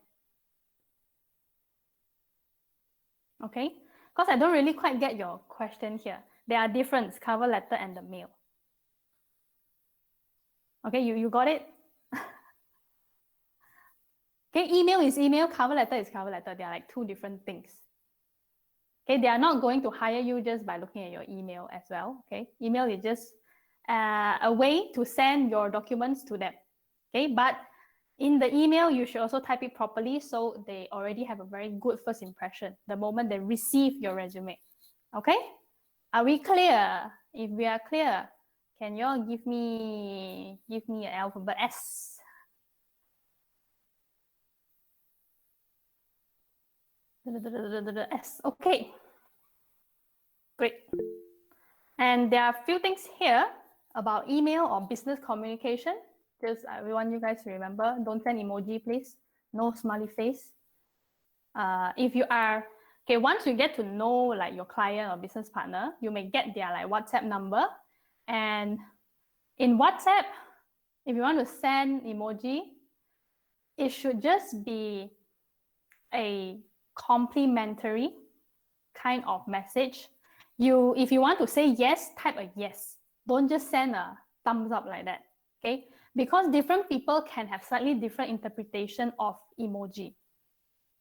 Okay, because I don't really quite get your question here. There are difference, cover letter and the mail. Okay, you got it? Okay, email is email, cover letter is cover letter. They are like two different things. Okay, they are not going to hire you just by looking at your email as well. Okay, email is just a way to send your documents to them. Okay, but in the email, you should also type it properly so they already have a very good first impression the moment they receive your resume. Okay, are we clear? If we are clear, can you all give me an alphabet S? S. Okay, great. And there are a few things here about email or business communication. Just I want you guys to remember, don't send emoji, please. No smiley face. If you are, okay, once you get to know your client or business partner, you may get their WhatsApp number. And in WhatsApp, if you want to send emoji, it should just be a complimentary kind of message. If you want to say yes, type a yes. Don't just send a thumbs up like that, okay? Because different people can have slightly different interpretation of emoji.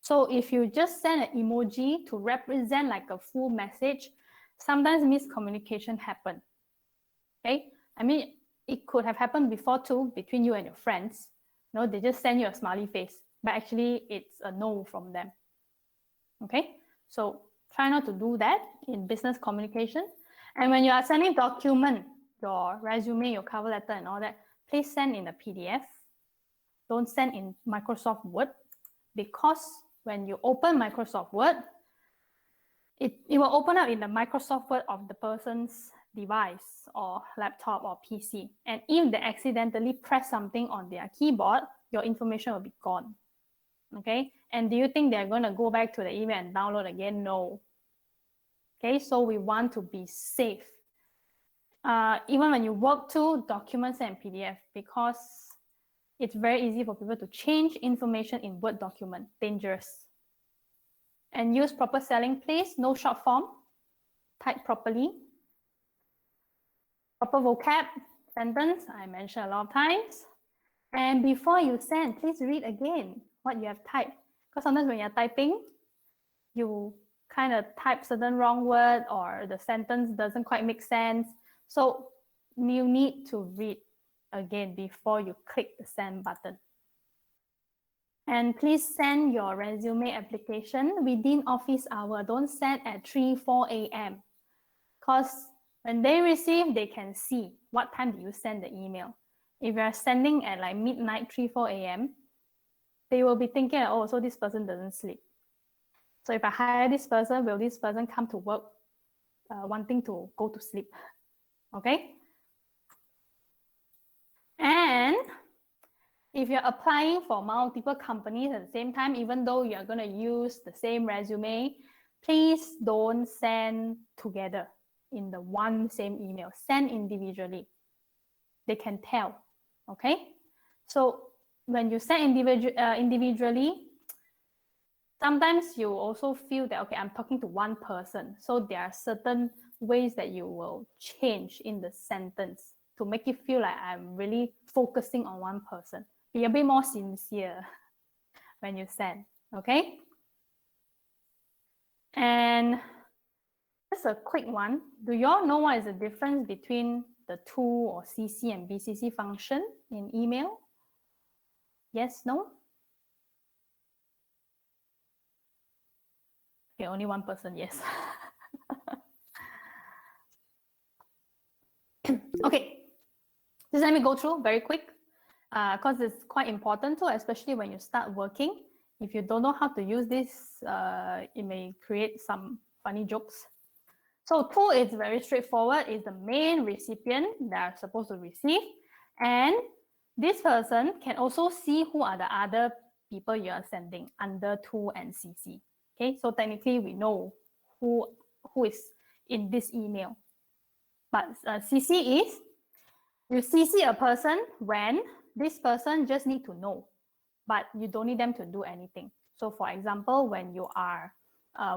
So if you just send an emoji to represent a full message, sometimes miscommunication happen, okay? I mean, it could have happened before too, between you and your friends. They just send you a smiley face, but actually it's a no from them, okay? So try not to do that in business communication. And when you are sending document, your resume, your cover letter and all that, please send in a PDF. Don't send in Microsoft Word, because when you open Microsoft Word, it will open up in the Microsoft Word of the person's device or laptop or PC. And if they accidentally press something on their keyboard, your information will be gone. Okay, and do you think they're going to go back to the email and download again? No. Okay, so we want to be safe. Even when you work to documents and PDF, because it's very easy for people to change information in Word document. Dangerous. And use proper spelling, please. No short form. Type properly. Proper vocab, sentence, I mentioned a lot of times. And before you send, please read again what you have typed. Because sometimes when you're typing, you kind of type certain wrong word or the sentence doesn't quite make sense. So you need to read again before you click the send button. And please send your resume application within office hour. Don't send at 3, 4 a.m. Because when they receive, they can see what time do you send the email. If you're sending at midnight, 3, 4 a.m., they will be thinking, oh, so this person doesn't sleep. So if I hire this person, will this person come to work wanting to go to sleep. Okay? And if you're applying for multiple companies at the same time, even though you're going to use the same resume, please don't send together in the one same email. Send individually. They can tell. Okay? So when you send individually, sometimes you also feel that, okay, I'm talking to one person. So there are certain ways that you will change in the sentence to make it feel like I'm really focusing on one person. Be a bit more sincere when you send, okay? And just a quick one. Do you all know what is the difference between the to or CC and BCC function in email? Yes, no? Okay, only one person, yes. Okay, just let me go through very quick because it's quite important too, especially when you start working. If you don't know how to use this, it may create some funny jokes. So to is very straightforward, is the main recipient that are supposed to receive. And this person can also see who are the other people you are sending under to and CC. Okay, so technically we know who is in this email. But CC is, you CC a person when this person just need to know, but you don't need them to do anything. So for example, when you are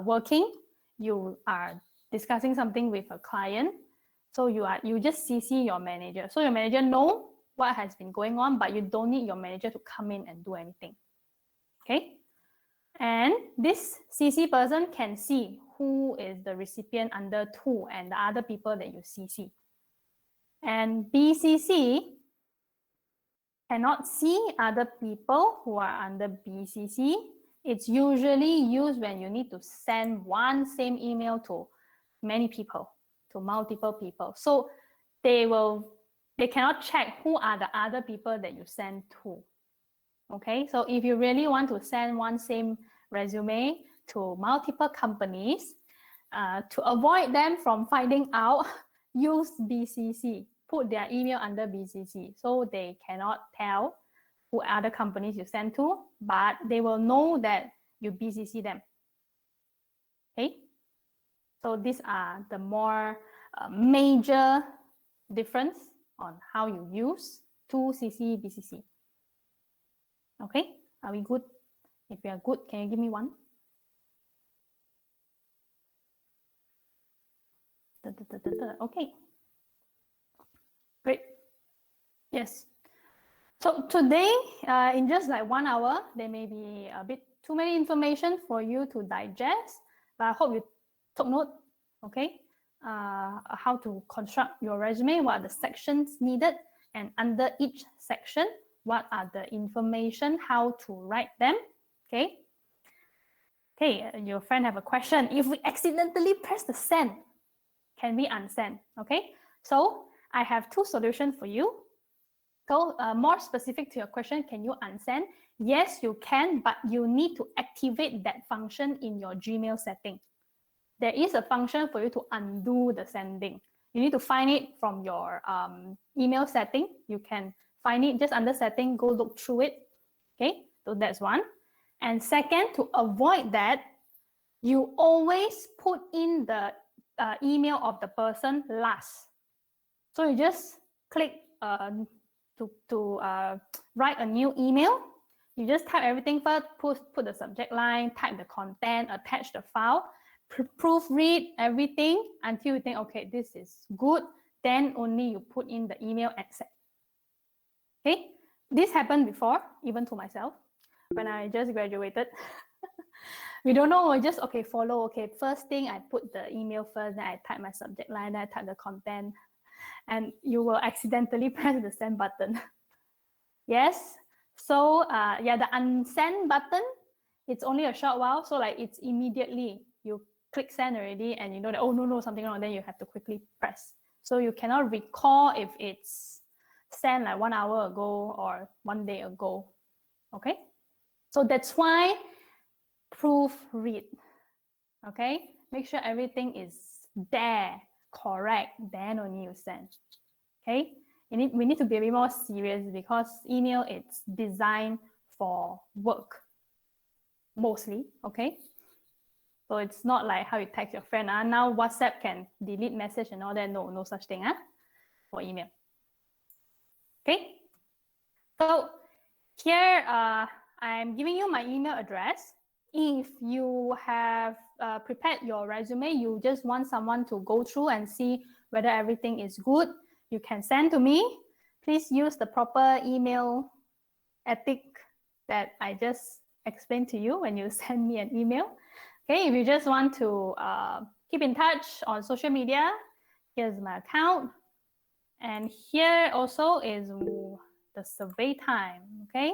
working, you are discussing something with a client, so you just CC your manager. So your manager know what has been going on, but you don't need your manager to come in and do anything. Okay? And this CC person can see who is the recipient under to and the other people that you CC. And BCC cannot see other people who are under BCC. It's usually used when you need to send one same email to many people, to multiple people. So they cannot check who are the other people that you send to. Okay, so if you really want to send one same resume to multiple companies, to avoid them from finding out, use BCC. Put their email under BCC so they cannot tell who other companies you send to, but they will know that you BCC them. Okay, so these are the more major difference on how you use to CC, BCC. Okay, are we good? If you are good, can you give me one? Okay, great. Yes. So today, in just like 1 hour, there may be a bit too many information for you to digest, but I hope you took note, okay? How to construct your resume, what are the sections needed, and under each section, what are the information, how to write them, okay? Okay, your friend have a question. If we accidentally press the send, can we unsend, okay? So I have 2 solutions for you. So more specific to your question, can you unsend? Yes, you can, but you need to activate that function in your Gmail setting. There is a function for you to undo the sending. You need to find it from your email setting. You can find it just under setting, go look through it. Okay, so that's one. And second, to avoid that, you always put in the email of the person last. So you just click to write a new email. You just type everything first, put the subject line, type the content, attach the file, proofread everything until you think, okay, this is good. Then only you put in the email and send. Okay, this happened before, even to myself, when I just graduated. We don't know, we just, okay, follow. Okay, first thing I put the email first, then I type my subject line, then I type the content, and you will accidentally press the send button. Yes, so yeah, the unsend button, it's only a short while, so like it's immediately you click send already and you know that, oh no, something wrong, then you have to quickly press. So you cannot recall if it's sent like 1 hour ago or 1 day ago. Okay, so that's why proofread. Okay, make sure everything is there, correct, then only you send. Okay, we need to be a bit more serious because email it's designed for work mostly. Okay, so it's not like how you text your friend. Now WhatsApp can delete message and all that. No such thing for email. Okay, so here I'm giving you my email address. If you have prepared your resume, you just want someone to go through and see whether everything is good, you can send to me. Please use the proper email ethic that I just explained to you when you send me an email. Okay, if you just want to keep in touch on social media, here's my account. And here also is the survey time, okay?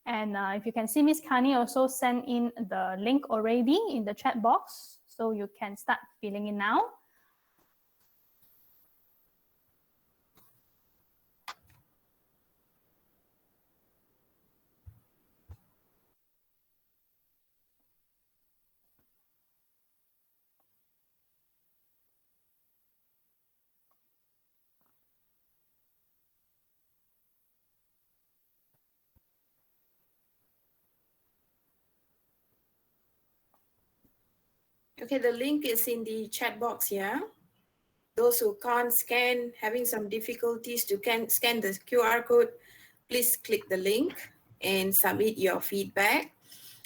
And if you can see, Miss Kani also sent in the link already in the chat box, so you can start filling in now. Okay, the link is in the chat box, yeah? Those who can't scan, having some difficulties to scan the QR code, please click the link and submit your feedback.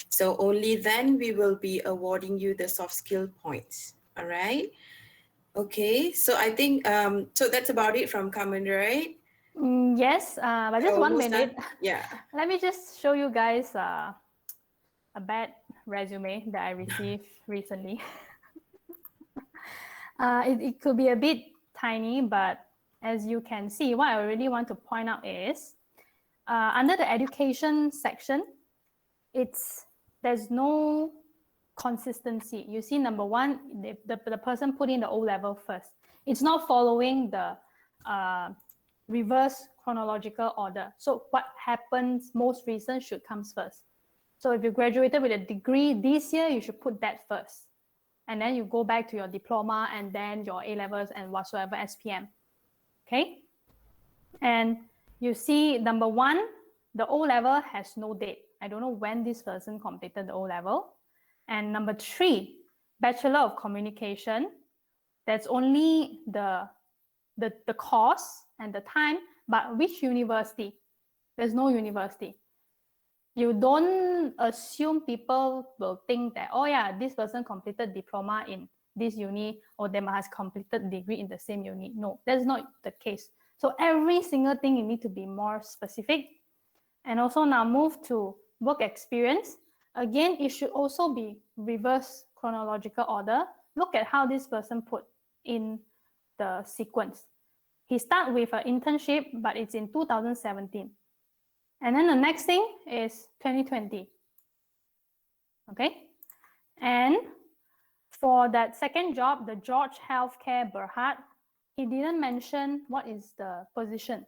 So only then we will be awarding you the soft skill points, all right? Okay, so I think, so that's about it from Karmen, right? Yes, but just 1 minute. Yeah. Let me just show you guys a bad resume that I received recently. It could be a bit tiny, but as you can see, what I really want to point out is under the education section, there's no consistency. You see, number one, the person put in the O level first. It's not following the reverse chronological order. So what happens most recent should comes first. So if you graduated with a degree this year, you should put that first. And then you go back to your diploma and then your A levels and whatsoever SPM. Okay. And you see, number one, the O level has no date. I don't know when this person completed the O level. And number three, Bachelor of Communication. That's only the course and the time, but which university? There's no university. You don't assume people will think that, oh yeah, this person completed diploma in this uni, or they must completed degree in the same uni. No, that's not the case. So every single thing you need to be more specific. And also now move to work experience. Again, it should also be reverse chronological order. Look at how this person put in the sequence. He started with an internship, but it's in 2017. And then the next thing is 2020. Okay. And for that second job, the George Healthcare Berhad, he didn't mention what is the position.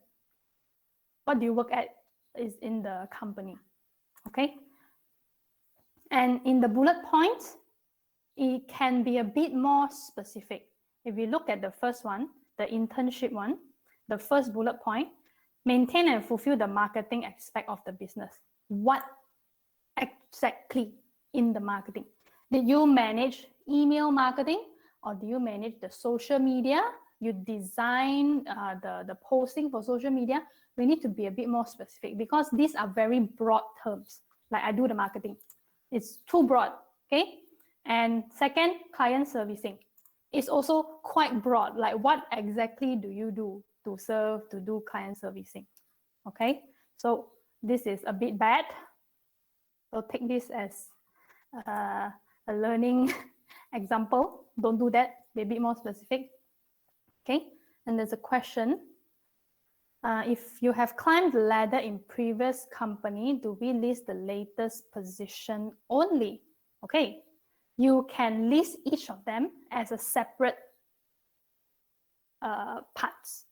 What do you work at is in the company. Okay. And in the bullet points, it can be a bit more specific. If you look at the first one, the internship one, the first bullet point, maintain and fulfill the marketing aspect of the business. What exactly in the marketing? Did you manage email marketing, or do you manage the social media? You design the posting for social media? We need to be a bit more specific because these are very broad terms. Like I do the marketing. It's too broad, okay? And second, client servicing. It's also quite broad. Like what exactly do you do to serve, to do client servicing? Okay, so this is a bit bad. So take this as a learning example. Don't do that. Be a bit more specific. Okay, and there's a question. If you have climbed the ladder in previous company, do we list the latest position only? Okay, you can list each of them as a separate parts.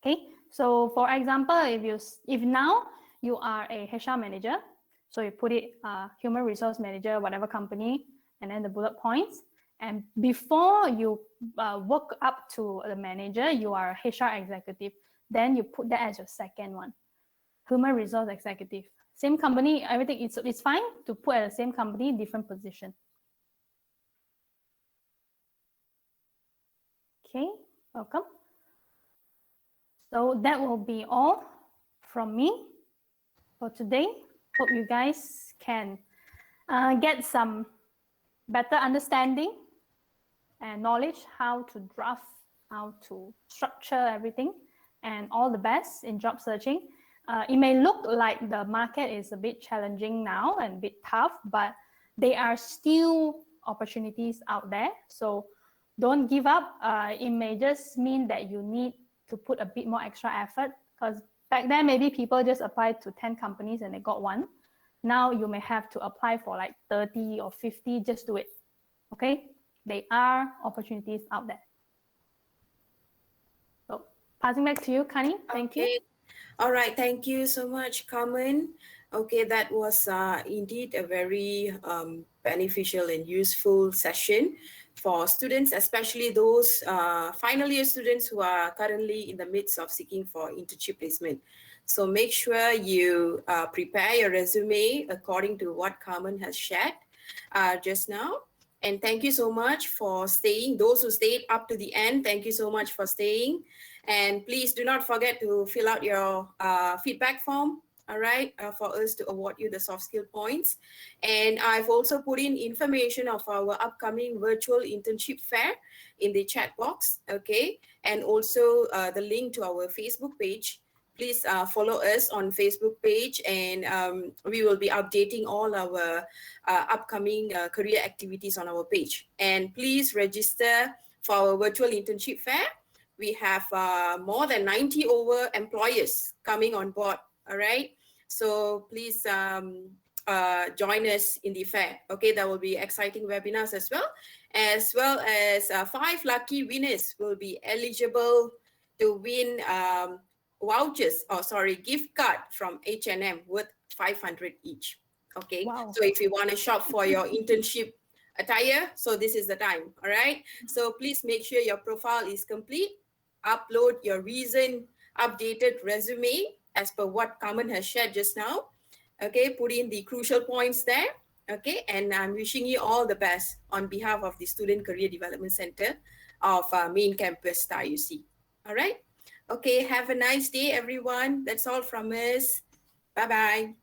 Okay, so for example, if now you are a HR manager, so you put it human resource manager, whatever company, and then the bullet points. And before you work up to the manager, you are a HR executive. Then you put that as your second one, human resource executive. Same company, everything, it's fine to put at the same company, different position. Okay, welcome. So that will be all from me for today. Hope you guys can get some better understanding and knowledge how to draft, how to structure everything, and all the best in job searching. It may look like the market is a bit challenging now and a bit tough, but there are still opportunities out there. So don't give up. It may just mean that you need to put a bit more extra effort, because back then maybe people just applied to 10 companies and they got one. Now you may have to apply for like 30 or 50, just do it. Okay, there are opportunities out there. So passing back to you, Kani. Thank you. All right, thank you so much, Karmen. Okay, that was indeed a very beneficial and useful session for students, especially those final year students who are currently in the midst of seeking for internship placement. So make sure you prepare your resume according to what Karmen has shared just now. And thank you so much for staying. Those who stayed up to the end, thank you so much for staying. And please do not forget to fill out your feedback form, all right, for us to award you the soft skill points. And I've also put in information of our upcoming virtual internship fair in the chat box, okay? And also the link to our Facebook page. Please follow us on Facebook page, and we will be updating all our upcoming career activities on our page. And please register for our virtual internship fair. We have more than 90 over employers coming on board, all right? So please join us in the fair, okay? There will be exciting webinars as well as 5 lucky winners will be eligible to win gift card from H&M worth 500 each, okay? Wow. So if you want to shop for your internship attire, so this is the time, all right? So please make sure your profile is complete. Upload your recent updated resume as per what Karmen has shared just now. Okay, put in the crucial points there. Okay, and I'm wishing you all the best on behalf of the Student Career Development Center of Main Campus TAUC. All right. Okay, have a nice day, everyone. That's all from us. Bye-bye.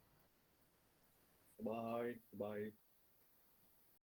Bye. Bye.